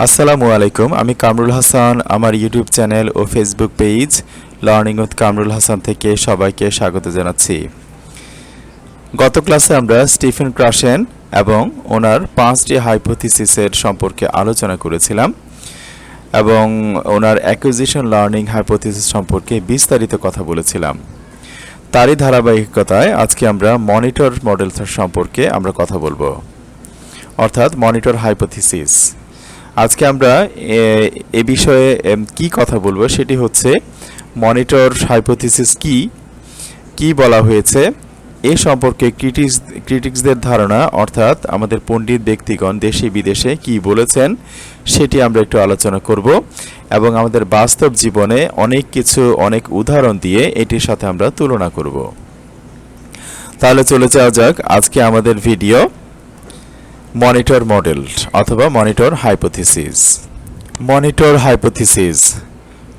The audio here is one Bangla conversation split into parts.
আসসালামু আলাইকুম। আমি কামরুল হাসান। আমার ইউটিউব চ্যানেল ও Facebook page learning with Kamrul Hasan থেকে সবাইকে স্বাগত জানাচ্ছি। গত ক্লাসে আমরা স্টিফেন ক্রাশেন এবং ওনার 5টি হাইপোথিসিসের সম্পর্কে আলোচনা করেছিলাম এবং ওনার অ্যাকুইজিশন লার্নিং হাইপোথিসিস সম্পর্কে বিস্তারিত কথা বলেছিলাম। তারই ধারাবাহিকতায় আজকে আমরা মনিটর মডেল সম্পর্কে আমরা কথা বলবো, অর্থাৎ মনিটর হাইপোথিসিস। আজকে আমরা এ বিষয়ে কি কথা বলবো সেটি হচ্ছে মনিটর হাইপোথিসিস কি বলা হয়েছে এ সম্পর্কে ক্রিটিক্সদের ধারণা, অর্থাৎ আমাদের পণ্ডিত ব্যক্তিগণ দেশে বিদেশে কি বলেছেন সেটি আমরা একটু আলোচনা করব এবং আমাদের বাস্তব জীবনে অনেক উদাহরণ দিয়ে এটির সাথে আমরা তুলনা করব। তাহলে চলে যাওয়া যাক আজকে আমাদের ভিডিও মনিটর মডেল অথবা monitor hypothesis. Monitor hypothesis,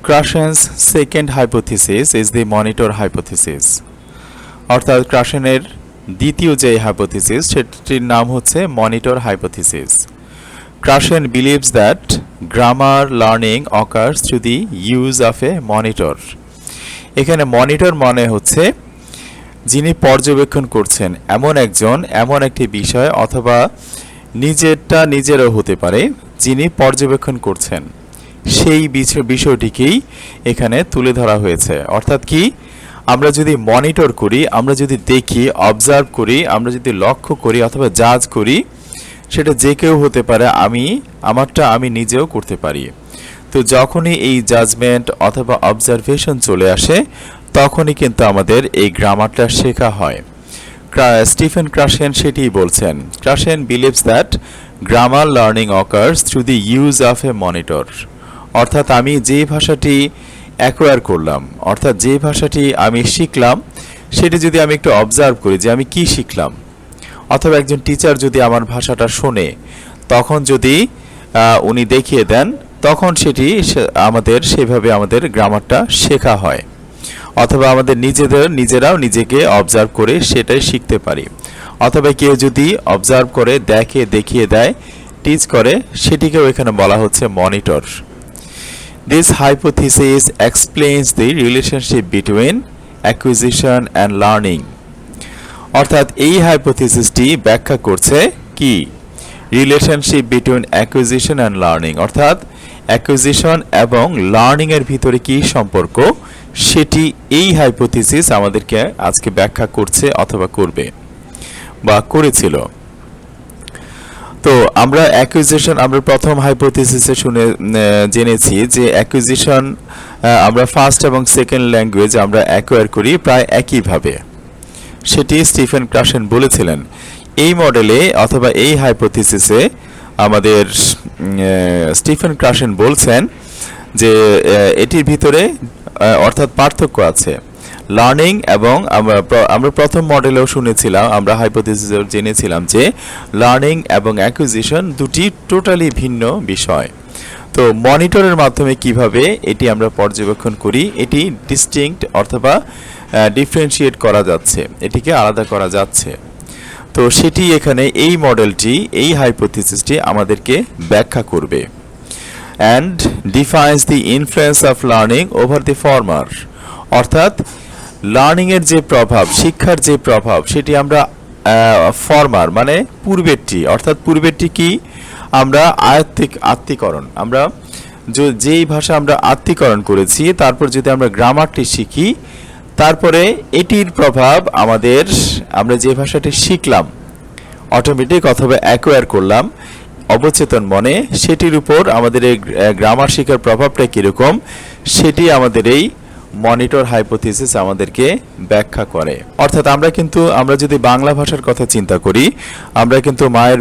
Krashen's second hypothesis is the monitor hypothesis. অর্থাৎ ক্রাশেনের দ্বিতীয় যে হাইপোথিসিস সেটির নাম হচ্ছে monitor hypothesis. Krashen believes that grammar learning occurs through the use of a monitor. এখানে মনিটর মানে হচ্ছে যিনি পর্যবেক্ষণ করছেন, এমন একটি বিষয় অথবা নিজেরও হতে পারে, যিনি পর্যবেক্ষণ করছেন সেই বিষয়টিকেই এখানে তুলে ধরা হয়েছে। অর্থাৎ কি, আমরা যদি মনিটর করি, আমরা যদি দেখি, অবজার্ভ করি, আমরা যদি লক্ষ্য করি অথবা জাজ করি, সেটা যে কেউ হতে পারে, আমারটা আমি নিজেও করতে পারি। তো যখনই এই জাজমেন্ট অথবা অবজারভেশন চলে আসে তখনই কিন্তু আমাদের এই গ্রামারটা শেখা হয়। স্টিফেন ক্রাশেন সেটিই বলছেন। Krashen believes that grammar learning occurs through the use of a monitor. অর্থাৎ আমি যে ভাষাটি অ্যাকোয়ার করলাম, অর্থাৎ যে ভাষাটি আমি শিখলাম, সেটি যদি আমি একটু অবজার্ভ করি যে আমি কি শিখলাম, অথবা একজন টিচার যদি আমার ভাষাটা শোনে, তখন যদি উনি দেখিয়ে দেন, তখন সেটি সেভাবে আমাদের গ্রামারটা শেখা হয়। অথবা আমাদের নিজেরাও নিজেকে অবজার্ভ করে সেটাই শিখতে পারি। অথবা কেউ যদি অবজার্ভ করে, দেখিয়ে দেয়, টিচ করে, সেটিকেও এখানে বলা হচ্ছে monitor. This hypothesis explains the relationship between acquisition and learning. অর্থাৎ এই হাইপোথিসিসটি ব্যাখ্যা করছে কি, relationship between acquisition and learning, অর্থাৎ অ্যাকুইজিশন এবং লার্নিং এর ভিতরে কি সম্পর্ক, সেটি এই হাইপোথিসিস আমাদেরকে আজকে ব্যাখ্যা করছে অথবা করবে বা করেছিল। তো আমরা প্রথম হাইপোথিসিসে জেনেছি যে অ্যাকুইজিশন আমরা ফার্স্ট এবং সেকেন্ড ল্যাঙ্গুয়েজ আমরা অ্যাকোয়ার করি প্রায় একইভাবে, সেটি স্টিফেন ক্রাশেন বলেছিলেন। এই মডেলে অথবা এই হাইপোথিসিসে আমাদের স্টিফেন ক্রাশেন বলছেন যে এটির ভিতরে অর্থাৎ পার্থক্য আছে। লার্নিং এবং আমরা প্রথম মডেলেও শুনেছিলাম, আমরা হাইপোথিসিসে জেনেছিলাম যে লার্নিং এবং অ্যাকুইজিশন দুটি টোটালি ভিন্ন বিষয়। তো মনিটরের মাধ্যমে কিভাবে এটি আমরা পর্যবেক্ষণ করি, এটি ডিস্টিংক্ট অথবা ডিফারেন্সিয়েট করা যাচ্ছে, এটিকে আলাদা করা যাচ্ছে। তো সেটি এখানে এই মডেলটি, এই হাইপোথিসিসটি আমাদেরকে ব্যাখ্যা করবে। and defines the influence of learning over the former। অর্থাৎ লার্নিং এর যে প্রভাব, শিক্ষার যে প্রভাব, সেটি আমরা ফরমার মানে পূর্বেরটি, অর্থাৎ পূর্বেরটি কি, আমরা আত্মীকরণ, আমরা যেই ভাষা আমরা আত্মীকরণ করেছি, তারপর যদি আমরা গ্রামারটি শিখি, তারপরে এটির প্রভাব আমরা যে ভাষাটি শিখলাম অটোমেটিক অথবা অ্যাকোয়ার করলাম অবচেতন মনে, সেটির উপর আমাদের এই গ্রামার শিখার প্রভাবটা কীরকম, সেটি আমাদের এই মনিটর হাইপোথিসিস আমাদেরকে ব্যাখ্যা করে। অর্থাৎ আমরা যদি বাংলা ভাষার কথা চিন্তা করি, আমরা কিন্তু মায়ের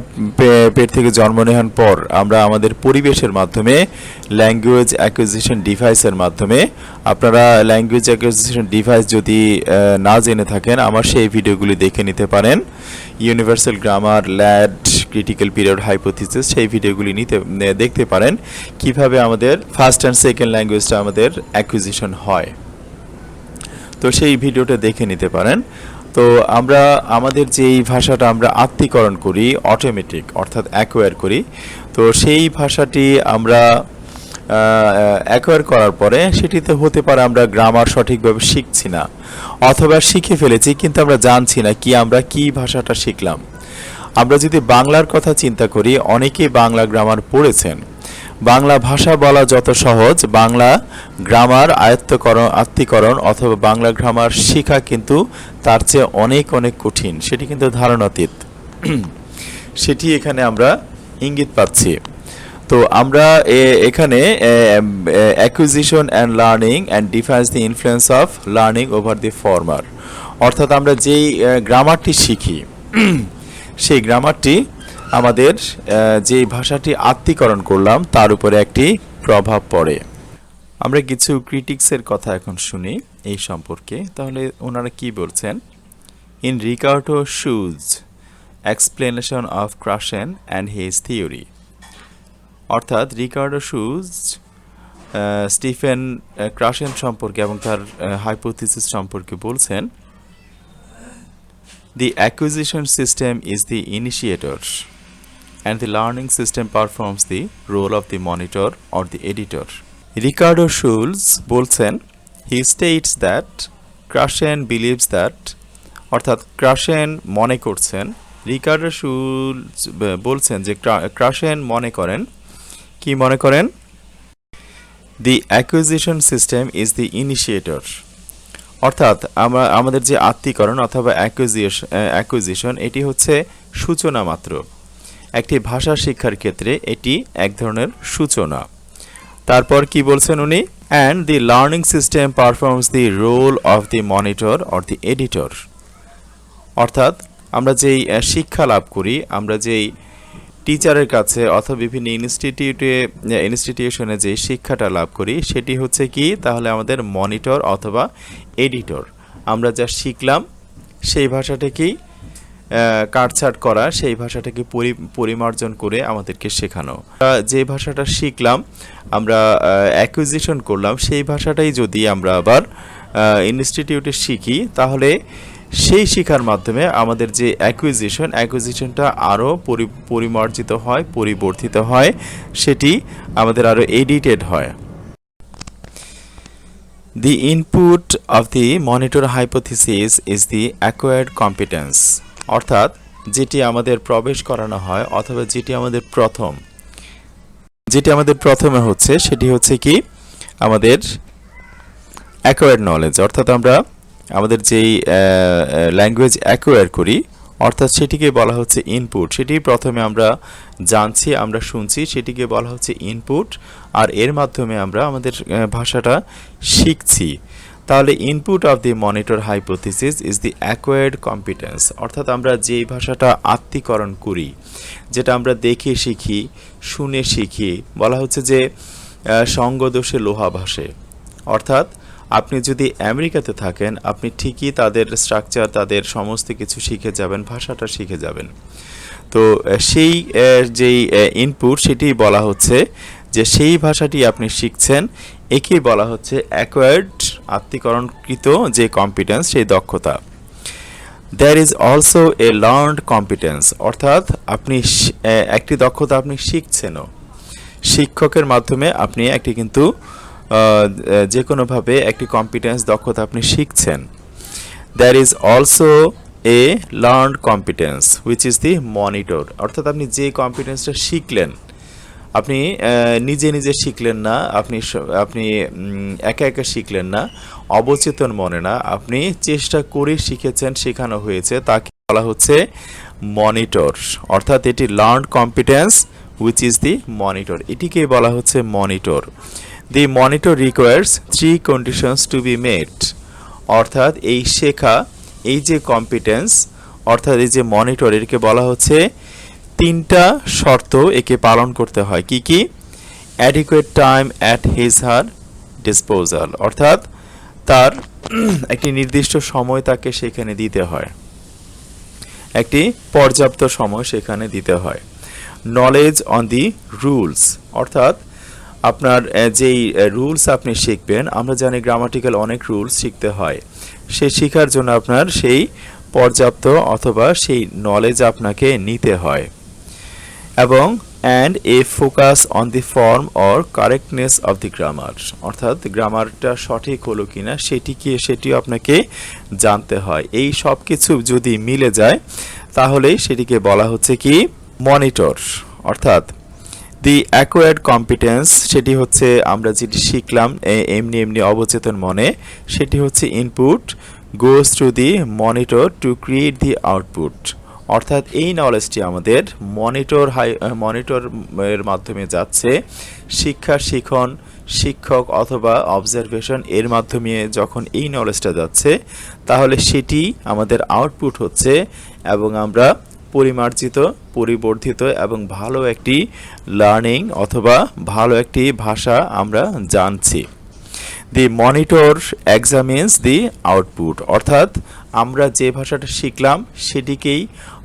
পেট থেকে জন্ম নেওয়ার পর আমরা আমাদের পরিবেশের মাধ্যমে, ল্যাঙ্গুয়েজ অ্যাকুইজিশন ডিভাইসের মাধ্যমে, আপনারা ল্যাঙ্গুয়েজ অ্যাকুইজিশন ডিভাইস যদি না জেনে থাকেন, আমার সেই ভিডিওগুলি দেখে নিতে পারেন। Universal grammar, lad, critical period hypothesis, সেই ভিডিওগুলি দেখতে পারেন কিভাবে আমাদের ফার্স্ট অ্যান্ড সেকেন্ড ল্যাঙ্গুয়েজটা আমাদের অ্যাকুইজিশন হয়। তো সেই ভিডিওটা দেখে নিতে পারেন। তো আমরা আমাদের যেই ভাষাটা আমরা আত্মীকরণ করি অটোমেটিক অর্থাৎ অ্যাকোয়ার করি, তো সেই ভাষাটি আমরা অ্যাকোয়ার করার পরে সেটিতে হতে পারে আমরা গ্রামার সঠিকভাবে শিখছি না, অথবা শিখে ফেলেছি কিন্তু আমরা জানছি না আমরা কি ভাষাটা শিখলাম। আমরা যদি বাংলার কথা চিন্তা করি, অনেকেই বাংলা গ্রামার পড়েছেন। বাংলা ভাষা বলা যত সহজ, বাংলা গ্রামার আত্মীকরণ অথবা বাংলা গ্রামার শেখা কিন্তু তার চেয়ে অনেক অনেক কঠিন, সেটি কিন্তু ধারণাতীত। সেটি এখানে আমরা ইঙ্গিত পাচ্ছি। তো আমরা এখানে acquisition and learning and defines the influence of learning over the former, অর্থাৎ আমরা যেই গ্রামারটি শিখি সেই গ্রামারটি আমাদের যে ভাষাটি আত্মীকরণ করলাম তার উপরে একটি প্রভাব পড়ে। আমরা কিছু ক্রিটিক্সের কথা এখন শুনি এই সম্পর্কে। তাহলে ওনারা কি বলছেন? ইন রিকার্ডো শুজ explanation of Krashen and his theory, অর্থাৎ রিকার্ডো শুজ স্টিফেন ক্রাশেন সম্পর্কে এবং তার হাইপোথিসিস সম্পর্কে বলছেন, the acquisition system is the initiator and the learning system performs the role of the monitor or the editor. Ricardo Schulz বলছেন, he states that Krashen believes that, অর্থাৎ ক্রাশেন মনে করছেন, রিকার্ডো শুলজ বলছেন যে ক্রাশেন মনে করেন, কি মনে করেন? the acquisition system is the initiator, অর্থাৎ আমাদের যে আত্মীকরণ অথবা অ্যাকুইজিশন এটি হচ্ছে সূচনা মাত্র। একটি ভাষা শিক্ষার ক্ষেত্রে এটি এক ধরনের সূচনা। তারপর কি বলছেন উনি? And the learning system performs the role of the monitor or the editor, অর্থাৎ আমরা যেই শিক্ষা লাভ করি, আমরা যেই টিচারের কাছে অথবা বিভিন্ন ইনস্টিটিউশনে যে শিক্ষাটা লাভ করি সেটি হচ্ছে কি তাহলে আমাদের মনিটর অথবা এডিটর। আমরা যা শিখলাম সেই ভাষাটাকেই কাটছাট করা, সেই ভাষাটাকে পরিমার্জন করে আমাদেরকে শেখানো। যে ভাষাটা শিখলাম, আমরা অ্যাকুইজিশন করলাম, সেই ভাষাটাই যদি আমরা আবার ইনস্টিটিউটে শিখি তাহলে সেই শিক্ষার মাধ্যমে আমাদের যে অ্যাকুইজিশনটা আরও পরিমার্জিত হয়, পরিবর্তিত হয়, সেটি আমাদের আরও এডিটেড হয়। The input of the monitor hypothesis is the acquired competence, অর্থাৎ যেটি আমাদের প্রবেশ করানো হয় অথবা যেটি আমাদের প্রথমে হচ্ছে সেটি হচ্ছে কি আমাদের অ্যাকোয়ার্ড নলেজ, অর্থাৎ আমরা আমাদের যেই ল্যাঙ্গুয়েজ অ্যাকোয়ার করি অর্থাৎ সেটিকে বলা হচ্ছে ইনপুট। সেটি প্রথমে আমরা জানছি, আমরা শুনছি, সেটিকে বলা হচ্ছে ইনপুট, আর এর মাধ্যমে আমরা আমাদের ভাষাটা শিখছি। তাহলে input of the monitor hypothesis is the acquired competence, অর্থাৎ আমরা যেই ভাষাটা আত্মীকরণ করি, যেটা আমরা দেখে শিখি, শুনে শিখি, বলা হচ্ছে যে সঙ্গদোষে লোহা ভাসে, অর্থাৎ আপনি যদি আমেরিকাতে থাকেন আপনি ঠিকই তাদের স্ট্রাকচার, তাদের সমস্ত কিছু শিখে যাবেন, ভাষাটা শিখে যাবেন। তো সেই যেই ইনপুট সেটি বলা হচ্ছে যে সেই ভাষাটি আপনি শিখছেন, একেই বলা হচ্ছে অ্যাকোয়ার্ড, আত্মীকরণকৃত যে কম্পিটেন্স, সেই দক্ষতা। There is also a learned competence, অর্থাৎ আপনি একটি দক্ষতা আপনি শিখছেনও, শিক্ষকের মাধ্যমে আপনি একটি কিন্তু যে কোনোভাবে একটি কম্পিটেন্স দক্ষতা আপনি শিখছেন। There is also a learned competence which is the monitor, অর্থাৎ আপনি যে কম্পিটেন্সটা শিখলেন আপনি নিজে নিজে শিখলেন না, আপনি একা একা শিখলেন না, অবচেতন মনে না, আপনি চেষ্টা করে শিখেছেন, শেখানো হয়েছে, তাকে বলা হচ্ছে মনিটর। অর্থাৎ এটি learned competence which is the monitor, এটিকেই বলা হচ্ছে monitor. The monitor requires 3 conditions to be met, অর্থাৎ এই শেখা, এই যে কম্পিটেন্স অর্থাৎ এই যে মনিটর, একে বলা হচ্ছে তিনটা শর্ত একে পালন করতে হয়। কি কি? adequate time at his her disposal, অর্থাৎ তার একটি নির্দিষ্ট সময় তাকে সেখানে দিতে হয়, একটি পর্যাপ্ত সময় সেখানে দিতে হয়। নলেজ অন দি রুলস, অর্থাৎ আপনার যেই রুলস আপনি শিখবেন, আমরা জানি গ্রামাটিক্যাল অনেক রুলস শিখতে হয়, সেই শেখার জন্য আপনার সেই পর্যাপ্ত অথবা সেই নলেজ আপনাকে নিতে হয় এবং and a focus on the form or correctness of the grammar, অর্থাৎ গ্রামারটা সঠিক হলো কিনা সেটিও আপনাকে জানতে হয়। এই সব কিছু যদি মিলে যায় তাহলেই সেটিকে বলা হচ্ছে কি মনিটর। অর্থাৎ দি অ্যাকোয়ার্ড কম্পিটেন্স সেটি হচ্ছে আমরা যেটি শিখলাম এমনি অবচেতন মনে, সেটি হচ্ছে input goes to the monitor to create the output. অর্থাৎ এই নলেজটি আমাদের মনিটরের মাধ্যমে যাচ্ছে, শিক্ষণ শিক্ষক অথবা অবজারভেশন এর মাধ্যমে যখন এই নলেজটা যাচ্ছে তাহলে সেটি আমাদের আউটপুট হচ্ছে এবং আমরা পরিমার্জিত পরিবর্ধিত এবং ভালো একটি লার্নিং অথবা ভালো একটি ভাষা আমরা জানছি। দি মনিটর এক্সামিনস দি আউটপুট, অর্থাৎ আমরা যে ভাষাটা শিখলাম সেটিকেই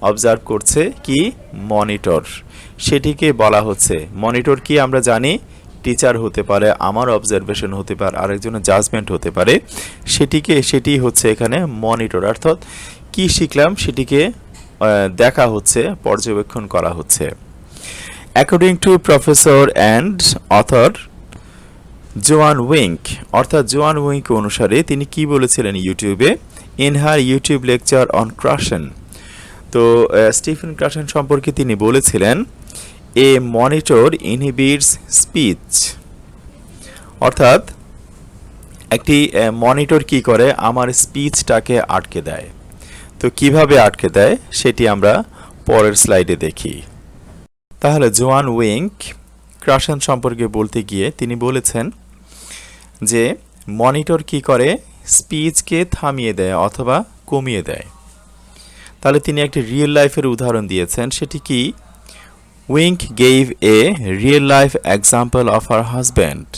অবজার্ভ করছে কি মনিটর, সেটিকে বলা হচ্ছে মনিটর। কি আমরা জানি টিচার হতে পারে, আমার অবজারভেশন হতে পারে, আরেকজনের জাজমেন্ট হতে পারে, সেটি হচ্ছে এখানে মনিটর। অর্থাৎ কি শিখলাম সেটিকে দেখা হচ্ছে, পর্যবেক্ষণ করা হচ্ছে। According to professor and author জোয়ান উইঙ্ক, অর্থাৎ জোয়ান উইঙ্ক অনুসারে তিনি কি বলেছিলেন ইউটিউবে, in her YouTube lecture on Krashen. তো স্টিফেন ক্রাশন সম্পর্কে তিনি বলেছিলেন এ মনিটর ইনহিবিটস স্পিচ, অর্থাৎ একটি মনিটর কি করে আমার স্পিচটাকে আটকে দেয়। তো কিভাবে আটকে দেয় সেটি আমরা পরের স্লাইডে দেখি। তাহলে জোয়ান উইঙ্ক ক্রাশন সম্পর্কে বলতে গিয়ে তিনি বলেছেন যে মনিটর কি করে স্পিচকে থামিয়ে দেয় অথবা কমিয়ে দেয়। তাহলে তিনি একটি রিয়েল লাইফের উদাহরণ দিয়েছেন, সেটি কি Wynk gave a real life example of her husband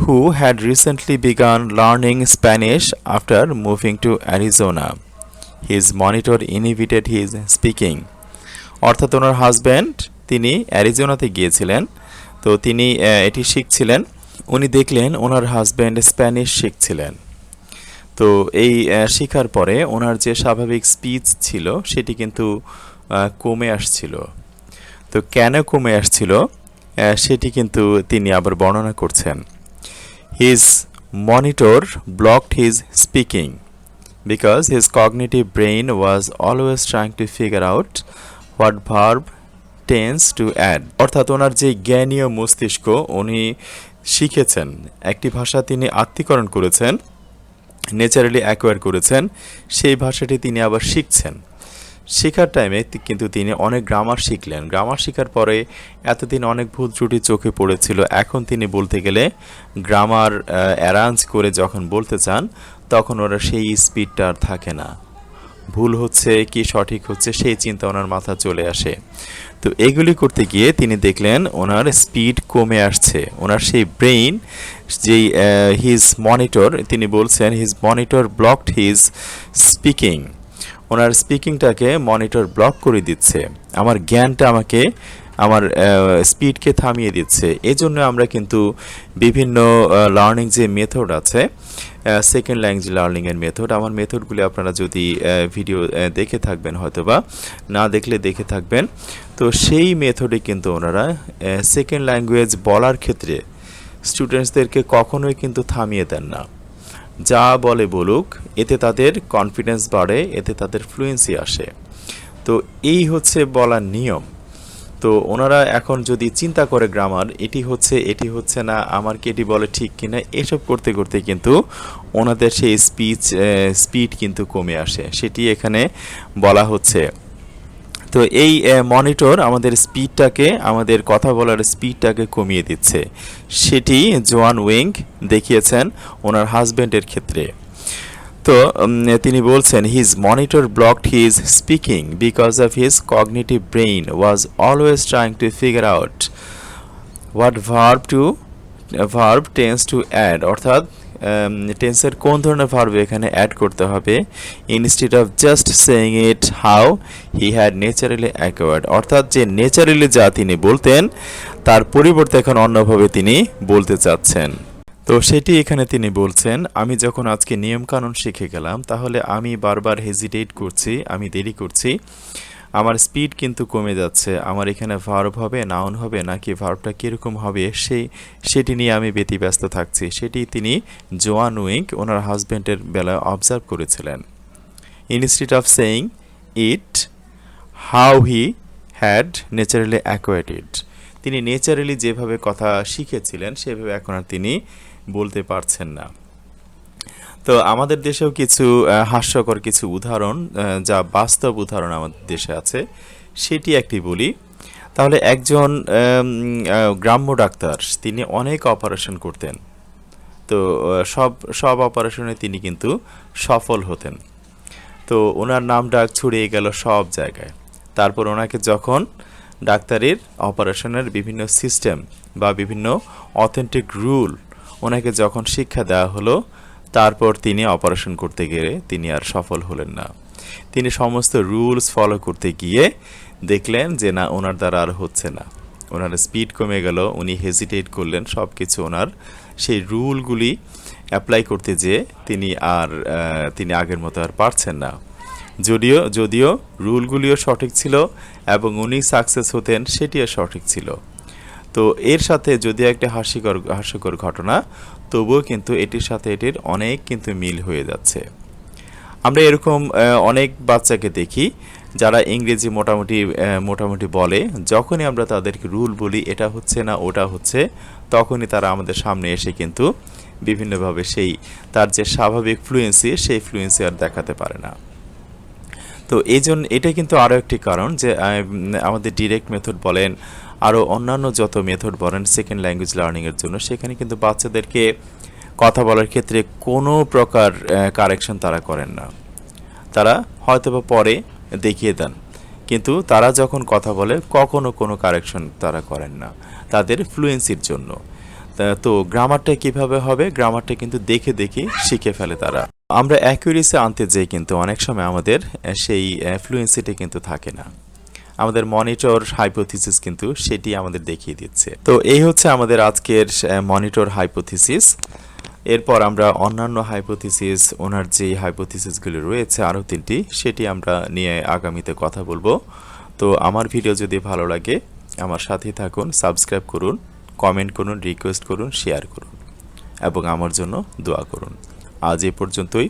who had recently begun learning Spanish after moving to Arizona. His monitor inhibited his speaking. অর্থাৎ ওনার হাজব্যান্ড তিনি অ্যারিজোনাতে গিয়েছিলেন, তো তিনি এটি শিখছিলেন, উনি দেখলেন ওনার হাজব্যান্ড স্প্যানিশ শিখছিলেন। তো এই শেখার পরে ওনার যে স্বাভাবিক স্পিচ ছিল সেটি কিন্তু কমে আসছিল। তো কেন কমে আসছিল সেটি কিন্তু তিনি আবার বর্ণনা করছেন। His monitor blocked his speaking because his cognitive brain was always trying to figure out what verb tense to add. অর্থাৎ ওনার যে জ্ঞানীয় মস্তিষ্ক উনি শিখেছেন, একটি ভাষা তিনি আত্মীকরণ করেছেন, ন্যাচারালি অ্যাকোয়ার করেছেন, সেই ভাষাটি তিনি আবার শিখছেন। শেখার টাইমে কিন্তু তিনি অনেক গ্রামার শিখলেন। গ্রামার শেখার পরে এতদিন অনেক ভুল ত্রুটি চোখে পড়েছিল, এখন তিনি বলতে গেলে গ্রামার অ্যারেঞ্জ করে যখন বলতে চান তখন ওরা সেই স্পিডটা আর থাকে না, ভুল হচ্ছে কি সঠিক হচ্ছে সেই চিন্তা ওনার মাথা চলে আসে। তো এগুলি করতে গিয়ে তিনি দেখলেন ওনার স্পিড কমে আসছে, ওনার সেই ব্রেইন যেই হিজ মনিটর, তিনি বলছেন his monitor blocked his speaking, ওনার স্পিকিংটাকে মনিটর ব্লক করে দিচ্ছে, আমার জ্ঞানটা আমাকে আমার স্পিডকে থামিয়ে দিচ্ছে। এজন্য আমরা কিন্তু বিভিন্ন লার্নিং যে মেথড আছে, সেকেন্ড ল্যাঙ্গুয়েজ লার্নিংয়ের মেথড, আমার মেথডগুলি আপনারা যদি ভিডিও দেখে থাকবেন হয়তোবা, না দেখলে দেখে থাকবেন, তো সেই মেথডে কিন্তু ওনারা সেকেন্ড ল্যাঙ্গুয়েজ বলার ক্ষেত্রে স্টুডেন্টসদেরকে কখনোই কিন্তু থামিয়ে দেন না, যা বলে বলুক, এতে তাদের কনফিডেন্স বাড়ে, এতে তাদের ফ্লুয়েন্সি আসে। তো এই হচ্ছে বলার নিয়ম। তো ওনারা এখন যদি চিন্তা করে গ্রামার এটি হচ্ছে না, আমার কি এটি বলে ঠিক কিনা, এসব করতে করতে কিন্তু ওনাদের সেই স্পিড কিন্তু কমে আসে, সেটি এখানে বলা হচ্ছে। তো এই মনিটর আমাদের স্পিডটাকে, আমাদের কথা বলার স্পিডটাকে কমিয়ে দিচ্ছে, সেটি জোয়ান উইঙ্ক দেখিয়েছেন ওনার হাজব্যান্ডের ক্ষেত্রে। তো তিনি বলছেন his monitor blocked his speaking because of his cognitive brain was always trying to figure out what verb tense to add, অর্থাৎ টেন্সের কোন ধরনের ভার্ব এখানে অ্যাড করতে হবে, instead of just saying it how he had naturally acquired, অর্থাৎ যে ন্যাচারালি যা তিনি বলতেন তার পরিবর্তে এখন অন্যভাবে তিনি বলতে চাচ্ছেন। তো সেটি এখানে তিনি বলছেন, আমি যখন আজকে নিয়মকানুন শিখে গেলাম তাহলে আমি বারবার হেজিটেট করছি, আমি দেরি করছি, আমার স্পিড কিন্তু কমে যাচ্ছে, আমার এখানে ভার্ব হবে, নাউন হবে, নাকি ভার্বটা কীরকম হবে সেটি নিয়ে আমি ব্যতিব্যস্ত থাকছি। সেটি তিনি জোয়ান উইঙ্ক ওনার হাজব্যান্ডের বেলায় অবজার্ভ করেছিলেন। Instead of saying it how he had naturally acquired, তিনি ন্যাচারালি যেভাবে কথা শিখেছিলেন সেভাবে এখন আর তিনি বলতে পারছেন না। তো আমাদের দেশেও কিছু হাস্যকর কিছু উদাহরণ, যা বাস্তব উদাহরণ আমাদের দেশে আছে, সেটি একটি বলি। তাহলে একজন গ্রাম্য ডাক্তার, তিনি অনেক অপারেশন করতেন। তো সব অপারেশনে তিনি কিন্তু সফল হতেন। তো ওনার নাম ডাক ছড়িয়ে গেল সব জায়গায়। তারপর ওনাকে যখন ডাক্তারের অপারেশনের বিভিন্ন সিস্টেম বা বিভিন্ন অথেন্টিক রুল ওনাকে যখন শিক্ষা দেওয়া হলো, তারপর তিনি অপারেশন করতে গিয়ে তিনি আর সফল হলেন না। তিনি সমস্ত রুলস ফলো করতে গিয়ে দেখলেন যে না, ওনার দ্বারা আর হচ্ছে না, ওনার স্পিড কমে গেল, উনি হেজিটেট করলেন, সব কিছু ওনার সেই রুলগুলি অ্যাপ্লাই করতে যেয়ে তিনি আগের মতো আর পারছেন না। যদিও রুলগুলিও সঠিক ছিল এবং উনি সাকসেস হতেন, সেটিও সঠিক ছিল। তো এর সাথে যদিও একটা হাস্যকর ঘটনা, তবুও কিন্তু এটির সাথে এটির অনেক কিন্তু মিল হয়ে যাচ্ছে। আমরা এরকম অনেক বাচ্চাকে দেখি যারা ইংরেজি মোটামুটি বলে, যখনই আমরা তাদেরকে রুল বলি এটা হচ্ছে না ওটা হচ্ছে, তখনই তারা আমাদের সামনে এসে কিন্তু বিভিন্নভাবে তার যে স্বাভাবিক ফ্লুয়েন্সি, সেই ফ্লুয়েন্সি আর দেখাতে পারে না। তো এটা কিন্তু আরও একটি কারণ যে আমাদের ডিরেক্ট মেথড বলেন, আরও অন্যান্য যত মেথড বলেন সেকেন্ড ল্যাঙ্গুয়েজ লার্নিংয়ের জন্য, সেখানে কিন্তু বাচ্চাদেরকে কথা বলার ক্ষেত্রে কোনো প্রকার কারেকশন তারা করেন না। তারা হয়তোবা পরে দেখিয়ে দেন, কিন্তু তারা যখন কথা বলে কখনো কোনো কারেকশন তারা করেন না তাদের ফ্লুয়েন্সির জন্য। তো গ্রামারটা কিভাবে হবে, গ্রামারটা কিন্তু দেখে দেখে শিখে ফেলে তারা। আমরা অ্যাকুরেসি আনতে যাই কিন্তু অনেক সময় আমাদের সেই ফ্লুয়েন্সিটা কিন্তু থাকে না। আমাদের মনিটর হাইপোথিসিস কিন্তু সেটি আমাদের দেখিয়ে দিচ্ছে। তো এই হচ্ছে আমাদের আজকের মনিটর হাইপোথিসিস। এরপর আমরা অন্যান্য হাইপোথিসিস, ওনার যে হাইপোথিসিসগুলি রয়েছে আরও 3টি, সেটি আমরা নিয়ে আগামীতে কথা বলবো। তো আমার ভিডিও যদি ভালো লাগে আমার সাথেই থাকুন, সাবস্ক্রাইব করুন, কমেন্ট করুন, রিকোয়েস্ট করুন, শেয়ার করুন এবং আমার জন্য দোয়া করুন। আজ এই পর্যন্তই।